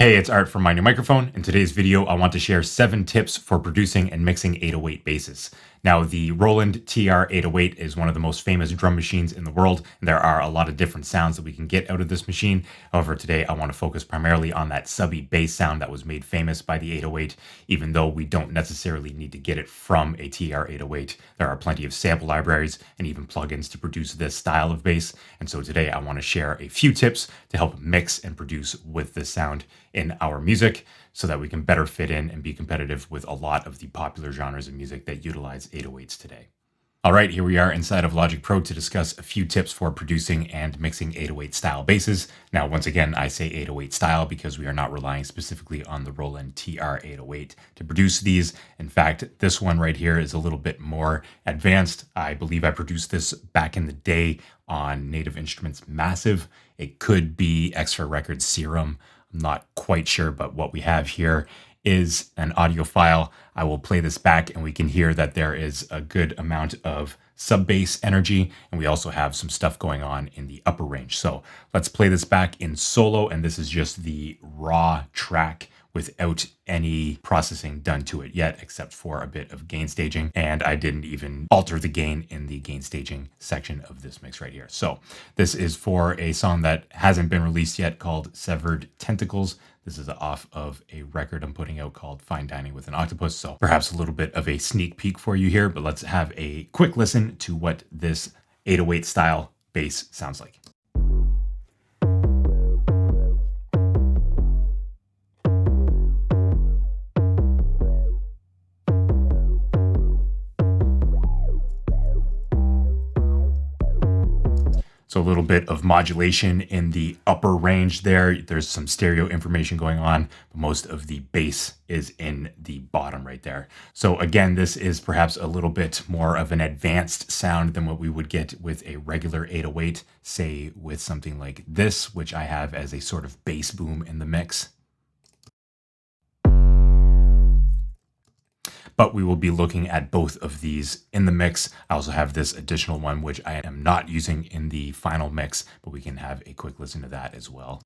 Hey, it's Art from My New Microphone. In today's video, I want to share 7 tips for producing and mixing 808 basses. Now, the Roland TR-808 is one of the most famous drum machines in the world, and there are a lot of different sounds that we can get out of this machine. However, today I want to focus primarily on that subby bass sound that was made famous by the 808, even though we don't necessarily need to get it from a TR-808. There are plenty of sample libraries and even plugins to produce this style of bass, and so today I want to share a few tips to help mix and produce with this sound in our music so that we can better fit in and be competitive with a lot of the popular genres of music that utilize 808s today. All right, here we are inside of Logic Pro to discuss a few tips for producing and mixing 808 style basses. Now, once again, I say 808 style because we are not relying specifically on the Roland TR-808 to produce these. In fact, this one right here is a little bit more advanced. I believe I produced this back in the day on Native Instruments Massive. It could be Extra Records Serum. I'm not quite sure, but what we have here is an audio file. I will play this back and we can hear that there is a good amount of sub bass energy, and we also have some stuff going on in the upper range. So let's play this back in solo, and this is just the raw track without any processing done to it yet, except for a bit of gain staging. And I didn't even alter the gain in the gain staging section of this mix right here. So this is for a song that hasn't been released yet called Severed Tentacles. This is off of a record I'm putting out called Fine Dining with an Octopus. So perhaps a little bit of a sneak peek for you here, but let's have a quick listen to what this 808 style bass sounds like. So a little bit of modulation in the upper range there. There's some stereo information going on, but most of the bass is in the bottom right there. So again, this is perhaps a little bit more of an advanced sound than what we would get with a regular 808, say with something like this, which I have as a sort of bass boom in the mix. But we will be looking at both of these in the mix. I also have this additional one, which I am not using in the final mix, but we can have a quick listen to that as well.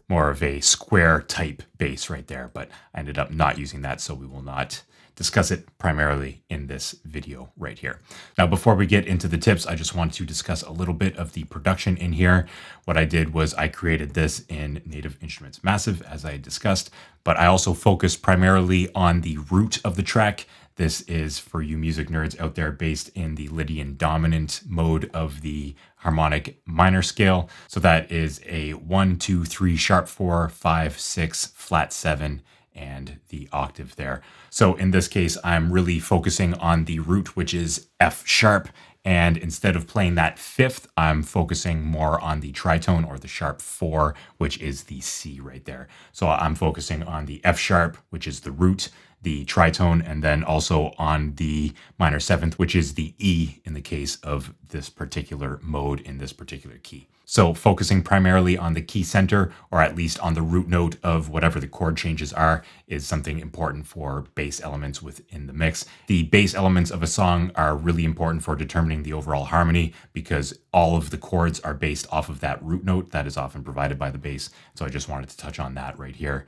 More of a square type bass right there, but I ended up not using that, so we will not discuss it primarily in this video right here. Now, before we get into the tips, I just want to discuss a little bit of the production in here. What I did was I created this in Native Instruments Massive, as I discussed, but I also focused primarily on the root of the track. This is, for you music nerds out there, based in the Lydian dominant mode of the harmonic minor scale. So that is a 1, 2, 3, sharp 4, 5, 6, flat 7, and the octave there. So in this case, I'm really focusing on the root, which is F sharp. And instead of playing that fifth, I'm focusing more on the tritone, or the sharp 4, which is the C right there. So I'm focusing on the F sharp, which is the root, the tritone, and then also on the minor seventh, which is the E in the case of this particular mode in this particular key. So focusing primarily on the key center, or at least on the root note of whatever the chord changes are, is something important for bass elements within the mix. The bass elements of a song are really important for determining the overall harmony, because all of the chords are based off of that root note that is often provided by the bass. So I just wanted to touch on that right here.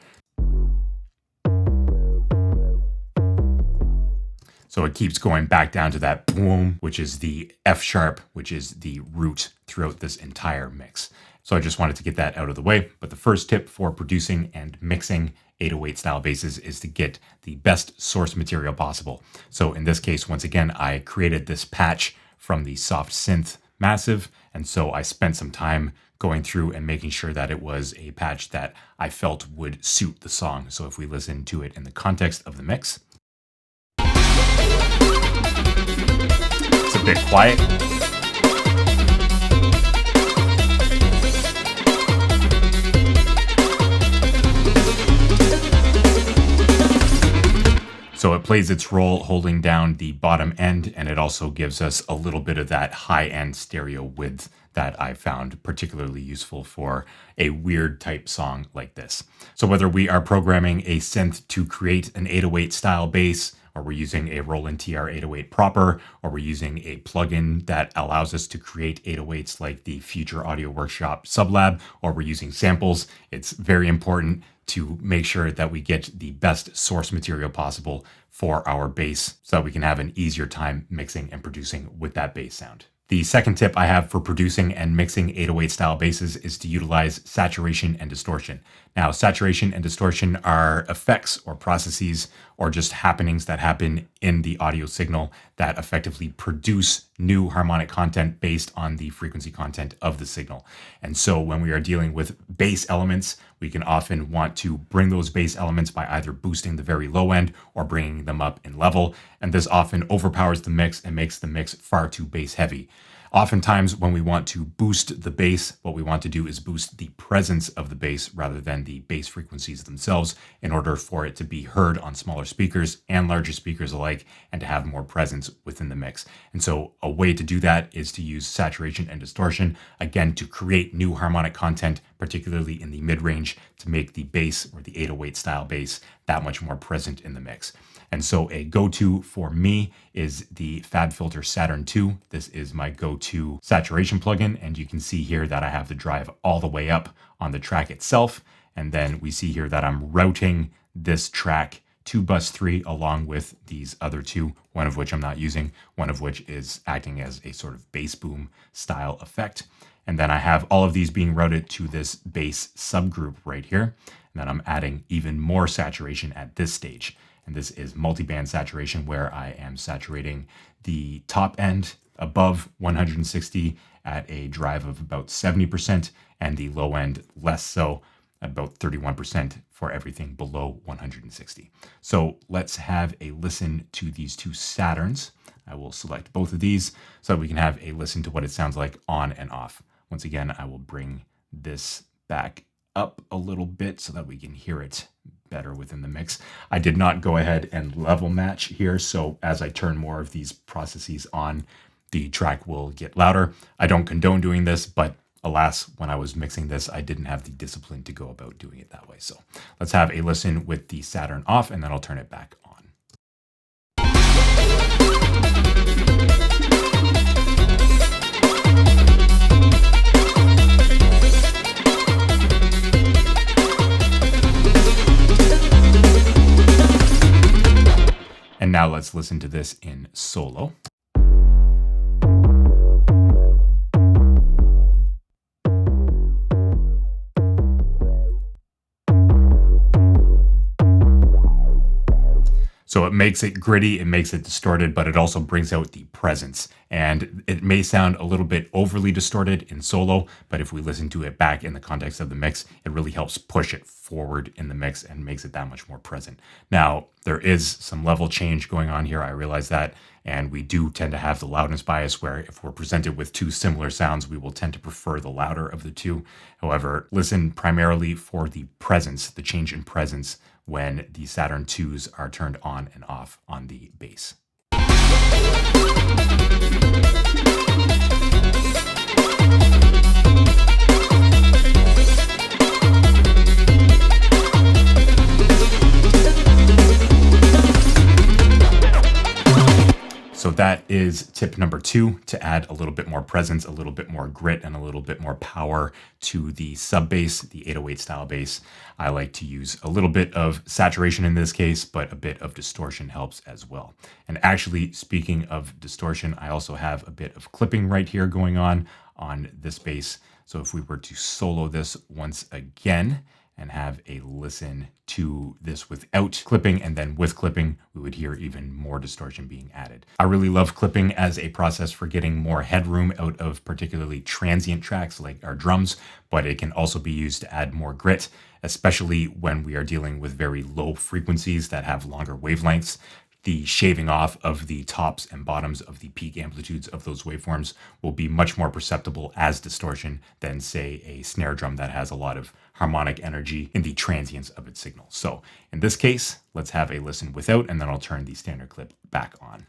So it keeps going back down to that boom, which is the F sharp, which is the root throughout this entire mix. So I just wanted to get that out of the way. But the first tip for producing and mixing 808 style basses is to get the best source material possible. So in this case, once again, I created this patch from the Soft Synth Massive. And so I spent some time going through and making sure that it was a patch that I felt would suit the song. So if we listen to it in the context of the mix, it's a bit quiet. So it plays its role holding down the bottom end, and it also gives us a little bit of that high-end stereo width that I found particularly useful for a weird type song like this. So whether we are programming a synth to create an 808 style bass, or we're using a Roland TR-808 proper, or we're using a plugin that allows us to create 808s like the Future Audio Workshop Sublab, or we're using samples, it's very important to make sure that we get the best source material possible for our bass so that we can have an easier time mixing and producing with that bass sound. The second tip I have for producing and mixing 808 style basses is to utilize saturation and distortion. Now, saturation and distortion are effects or processes or just happenings that happen in the audio signal that effectively produce new harmonic content based on the frequency content of the signal. And so when we are dealing with bass elements, we can often want to bring those bass elements by either boosting the very low end or bringing them up in level. And this often overpowers the mix and makes the mix far too bass heavy. Oftentimes, when we want to boost the bass, what we want to do is boost the presence of the bass rather than the bass frequencies themselves in order for it to be heard on smaller speakers and larger speakers alike and to have more presence within the mix. And so a way to do that is to use saturation and distortion, again, to create new harmonic content, particularly in the mid-range, to make the bass or the 808 style bass that much more present in the mix. And so a go-to for me is the FabFilter Saturn II. This is my go-to saturation plugin. And you can see here that I have the drive all the way up on the track itself. And then we see here that I'm routing this track to bus 3 along with these other two, one of which I'm not using, one of which is acting as a sort of bass boom style effect. And then I have all of these being routed to this bass subgroup right here. And then I'm adding even more saturation at this stage. And this is multiband saturation, where I am saturating the top end above 160 at a drive of about 70% and the low end less so, about 31% for everything below 160. So let's have a listen to these two Saturns. I will select both of these so that we can have a listen to what it sounds like on and off. Once again, I will bring this back up a little bit so that we can hear it better within the mix. I did not go ahead and level match here, so as I turn more of these processes on, the track will get louder. I don't condone doing this, but alas, when I was mixing this, I didn't have the discipline to go about doing it that way. So let's have a listen with the Saturn off, and then I'll turn it back on. And now let's listen to this in solo. So it makes it gritty, it makes it distorted, but it also brings out the presence. And it may sound a little bit overly distorted in solo, but if we listen to it back in the context of the mix, it really helps push it forward in the mix and makes it that much more present. Now, there is some level change going on here, I realize that, and we do tend to have the loudness bias where if we're presented with two similar sounds, we will tend to prefer the louder of the two. However, listen primarily for the presence, the change in presence when the Saturn IIs are turned on and off on the bass. So that is tip number 2, to add a little bit more presence, a little bit more grit, and a little bit more power to the sub bass, the 808 style bass. I like to use a little bit of saturation in this case, but a bit of distortion helps as well. And actually, speaking of distortion, I also have a bit of clipping right here going on this bass. So if we were to solo this once again and have a listen to this without clipping and then with clipping, we would hear even more distortion being added. I really love clipping as a process for getting more headroom out of particularly transient tracks like our drums, but it can also be used to add more grit, especially when we are dealing with very low frequencies that have longer wavelengths. The shaving off of the tops and bottoms of the peak amplitudes of those waveforms will be much more perceptible as distortion than, say, a snare drum that has a lot of harmonic energy in the transients of its signal. So in this case, let's have a listen without, and then I'll turn the standard clip back on.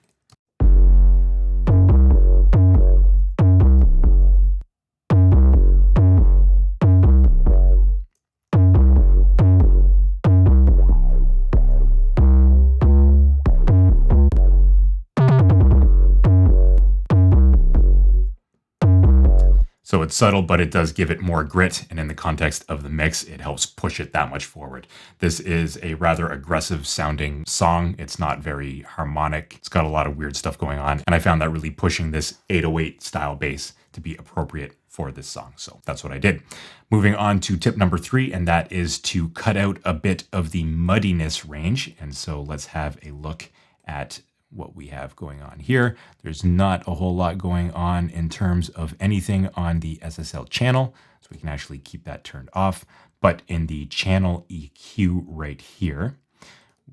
it's subtle, but it does give it more grit. And in the context of the mix, it helps push it that much forward. This is a rather aggressive sounding song. It's not very harmonic. It's got a lot of weird stuff going on. And I found that really pushing this 808 style bass to be appropriate for this song. So that's what I did. Moving on to tip number 3, and that is to cut out a bit of the muddiness range. And so let's have a look at what we have going on here. There's not a whole lot going on in terms of anything on the SSL channel, so we can actually keep that turned off. But in the channel EQ right here,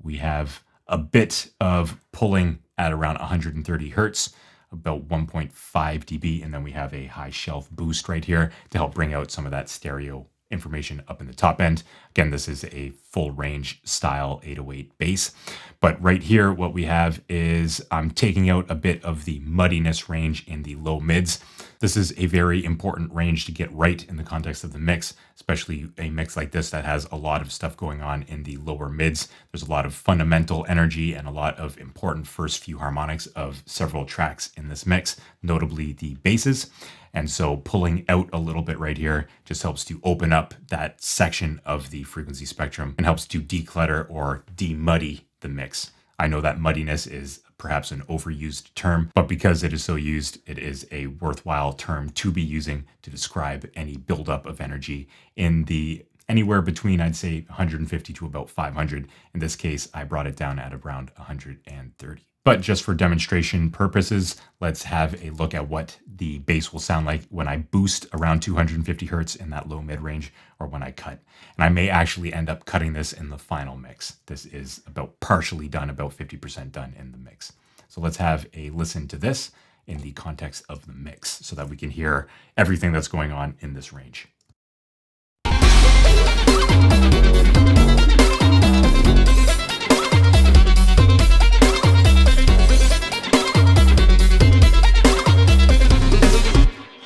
we have a bit of pulling at around 130 hertz, about 1.5 dB, and then we have a high shelf boost right here to help bring out some of that stereo information up in the top end. Again, this is a full range style 808 bass. But right here, what we have is I'm taking out a bit of the muddiness range in the low mids. This is a very important range to get right in the context of the mix, especially a mix like this that has a lot of stuff going on in the lower mids. There's a lot of fundamental energy and a lot of important first few harmonics of several tracks in this mix, notably the basses. And so pulling out a little bit right here just helps to open up that section of the frequency spectrum and helps to declutter or demuddy the mix. I know that muddiness is perhaps an overused term, but because it is so used, it is a worthwhile term to be using to describe any buildup of energy in the anywhere between, I'd say, 150 to about 500. In this case, I brought it down at around 130. But just for demonstration purposes, let's have a look at what the bass will sound like when I boost around 250 hertz in that low mid range, or when I cut. And I may actually end up cutting this in the final mix. This is about partially done, about 50% done in the mix. So let's have a listen to this in the context of the mix so that we can hear everything that's going on in this range.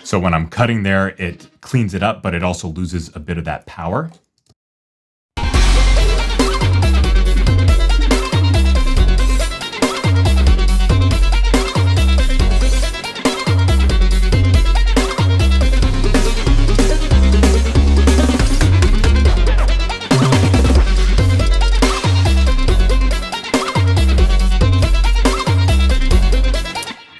So when I'm cutting there, it cleans it up, but it also loses a bit of that power.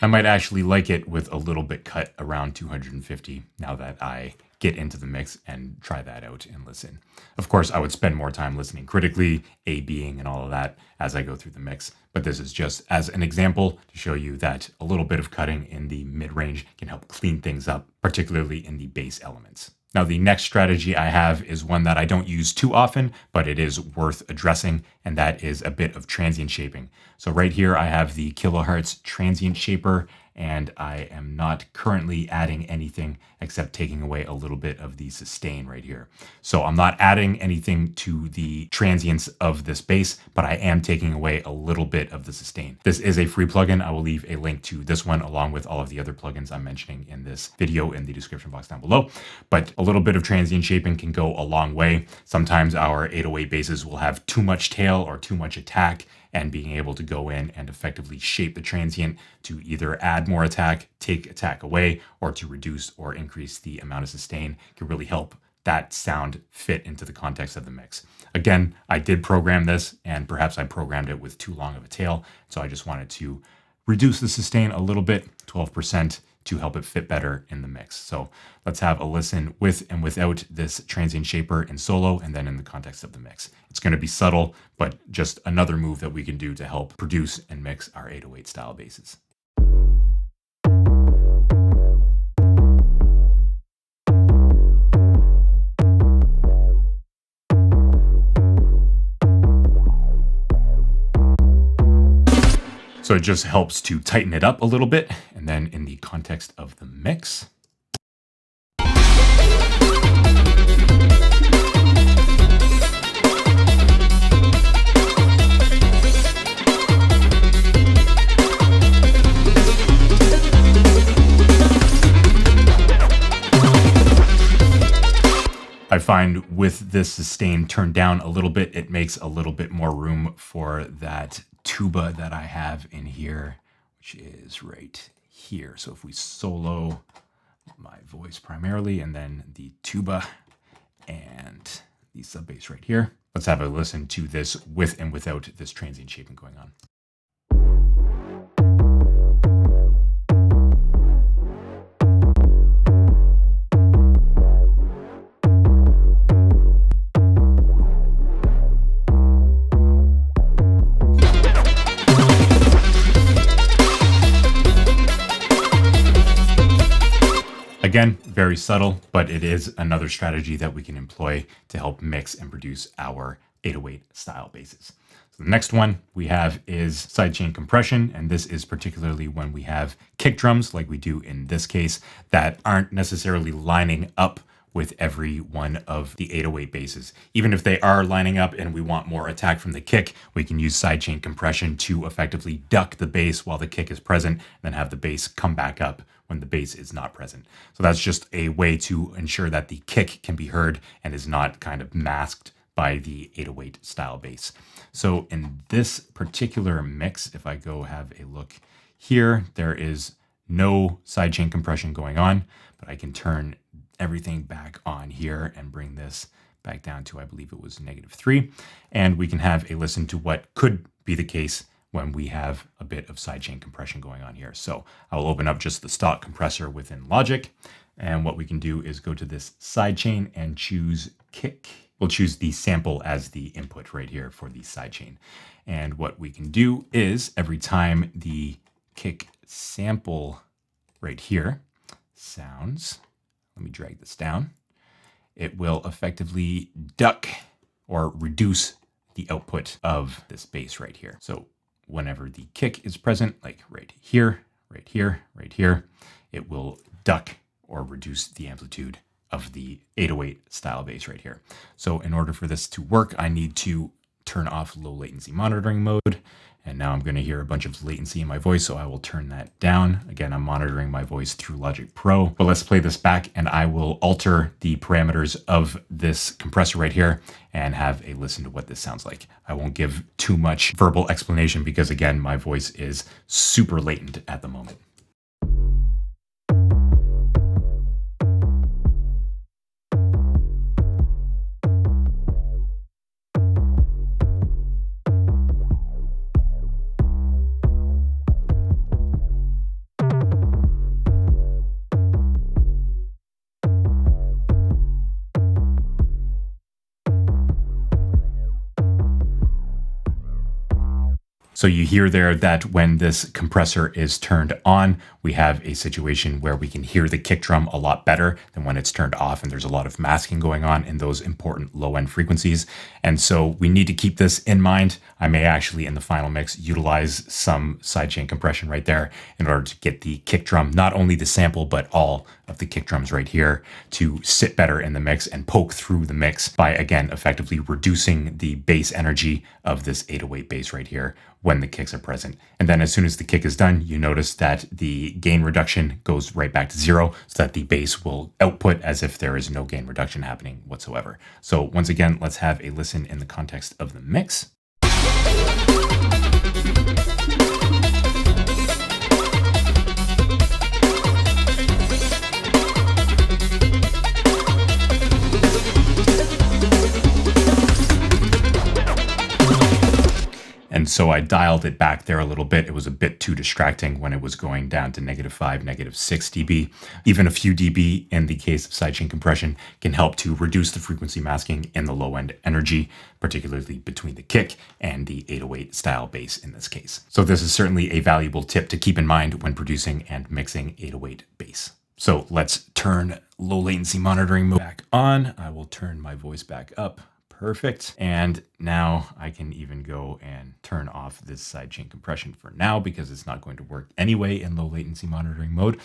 I might actually like it with a little bit cut around 250 now that I get into the mix and try that out and listen. Of course, I would spend more time listening critically, A-Bing and all of that as I go through the mix. But this is just as an example to show you that a little bit of cutting in the mid-range can help clean things up, particularly in the bass elements. Now, the next strategy I have is one that I don't use too often, but it is worth addressing, and that is a bit of transient shaping. So right here, I have the kilohertz transient shaper, and I am not currently adding anything except taking away a little bit of the sustain right here. So I'm not adding anything to the transients of this bass, but I am taking away a little bit of the sustain. This is a free plugin. I will leave a link to this one along with all of the other plugins I'm mentioning in this video in the description box down below. But a little bit of transient shaping can go a long way. Sometimes our 808 basses will have too much tail or too much attack, and being able to go in and effectively shape the transient to either add more attack, take attack away, or to reduce or increase the amount of sustain can really help that sound fit into the context of the mix. Again, I did program this, and perhaps I programmed it with too long of a tail, so I just wanted to reduce the sustain a little bit, 12%, to help it fit better in the mix. So let's have a listen with and without this transient shaper in solo and then in the context of the mix. It's going to be subtle, but just another move that we can do to help produce and mix our 808 style basses. So it just helps to tighten it up a little bit. And then in the context of the mix, I find with this sustain turned down a little bit, it makes a little bit more room for that tuba that I have in here, which is right here. So if we solo my voice primarily, and then the tuba and the sub bass right here. Let's have a listen to this with and without this transient shaping going on. Again, very subtle, but it is another strategy that we can employ to help mix and produce our 808 style basses. So the next one we have is sidechain compression, and this is particularly when we have kick drums like we do in this case that aren't necessarily lining up with every one of the 808 basses. Even if they are lining up and we want more attack from the kick, we can use sidechain compression to effectively duck the bass while the kick is present, and then have the bass come back up when the bass is not present. So that's just a way to ensure that the kick can be heard and is not kind of masked by the 808 style bass. So in this particular mix, if I go have a look here, there is no sidechain compression going on, but I can turn everything back on here and bring this back down to, I believe it was -3. And we can have a listen to what could be the case when we have a bit of sidechain compression going on here. So I'll open up just the stock compressor within Logic. And what we can do is go to this sidechain and choose kick. We'll choose the sample as the input right here for the sidechain. And what we can do is every time the kick sample right here sounds, let me drag this down, it will effectively duck or reduce the output of this bass right here. So whenever the kick is present, like right here, right here, right here, it will duck or reduce the amplitude of the 808 style bass right here. So in order for this to work, I need to turn off low latency monitoring mode. And now I'm going to hear a bunch of latency in my voice, so I will turn that down. Again, I'm monitoring my voice through Logic Pro. But let's play this back, and I will alter the parameters of this compressor right here and have a listen to what this sounds like. I won't give too much verbal explanation because, again, my voice is super latent at the moment. So you hear there that when this compressor is turned on, we have a situation where we can hear the kick drum a lot better than when it's turned off, and there's a lot of masking going on in those important low-end frequencies. And so we need to keep this in mind. I may actually, in the final mix, utilize some sidechain compression right there in order to get the kick drum, not only the sample, but all of the kick drums right here, to sit better in the mix and poke through the mix by, again, effectively reducing the bass energy of this 808 bass right here when the kicks are present. And then as soon as the kick is done, you notice that the gain reduction goes right back to 0, so that the bass will output as if there is no gain reduction happening whatsoever. So once again, let's have a listen in the context of the mix. And so I dialed it back there a little bit. It was a bit too distracting when it was going down to -5, -6 dB. Even a few dB in the case of sidechain compression can help to reduce the frequency masking in the low end energy, particularly between the kick and the 808 style bass in this case. So this is certainly a valuable tip to keep in mind when producing and mixing 808 bass. So let's turn low latency monitoring mode back on. I will turn my voice back up. Perfect. And now I can even go and turn off this sidechain compression for now because it's not going to work anyway in low latency monitoring mode,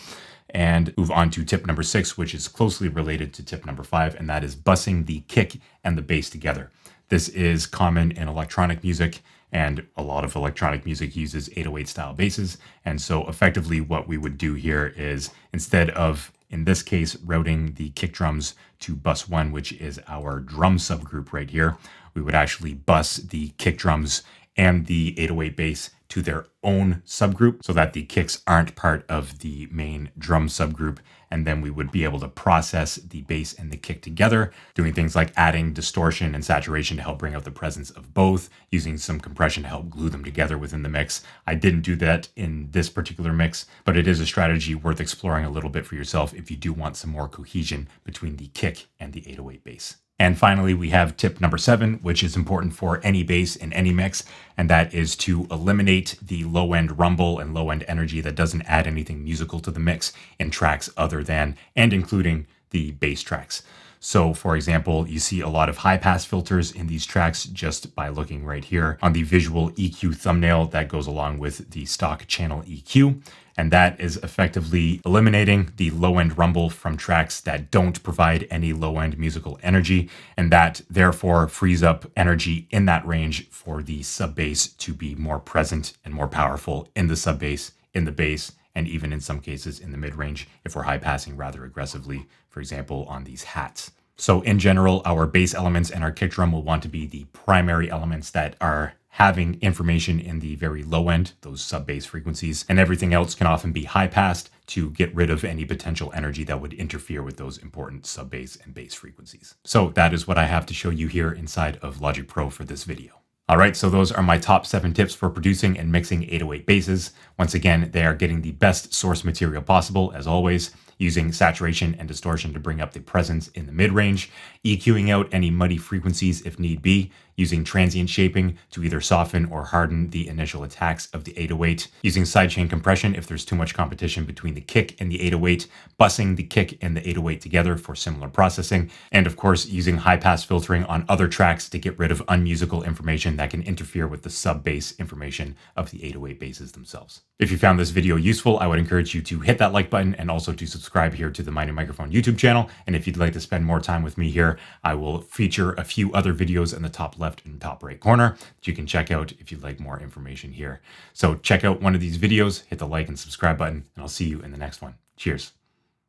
and move on to tip number 6, which is closely related to tip number 5, and that is bussing the kick and the bass together. This is common in electronic music, and a lot of electronic music uses 808 style basses. And so effectively what we would do here is, instead of, in this case, routing the kick drums to bus 1, which is our drum subgroup right here, we would actually bus the kick drums and the 808 bass to their own subgroup so that the kicks aren't part of the main drum subgroup. And then we would be able to process the bass and the kick together, doing things like adding distortion and saturation to help bring out the presence of both, using some compression to help glue them together within the mix. I didn't do that in this particular mix, but it is a strategy worth exploring a little bit for yourself if you do want some more cohesion between the kick and the 808 bass. And finally, we have tip number 7, which is important for any bass in any mix, and that is to eliminate the low-end rumble and low-end energy that doesn't add anything musical to the mix in tracks other than and including the bass tracks. So for example, you see a lot of high pass filters in these tracks just by looking right here on the visual EQ thumbnail that goes along with the stock channel EQ. And that is effectively eliminating the low-end rumble from tracks that don't provide any low-end musical energy. And that therefore frees up energy in that range for the sub bass to be more present and more powerful in the sub bass, in the bass, and even in some cases in the mid-range if we're high passing rather aggressively, for example, on these hats. So in general, our bass elements and our kick drum will want to be the primary elements that are having information in the very low end, those sub bass frequencies, and everything else can often be high passed to get rid of any potential energy that would interfere with those important sub bass and bass frequencies. So that is what I have to show you here inside of Logic Pro for this video. All right, so those are my top 7 tips for producing and mixing 808 basses. Once again, they are getting the best source material possible, as always, using saturation and distortion to bring up the presence in the mid-range, EQing out any muddy frequencies if need be, using transient shaping to either soften or harden the initial attacks of the 808, using sidechain compression if there's too much competition between the kick and the 808, bussing the kick and the 808 together for similar processing, and of course using high-pass filtering on other tracks to get rid of unmusical information that can interfere with the sub-bass information of the 808 basses themselves. If you found this video useful, I would encourage you to hit that like button and also to subscribe here to the Mining Microphone YouTube channel. And if you'd like to spend more time with me here, I will feature a few other videos in the top left and top right corner that you can check out if you'd like more information here. So check out one of these videos, hit the like and subscribe button, and I'll see you in the next one. Cheers.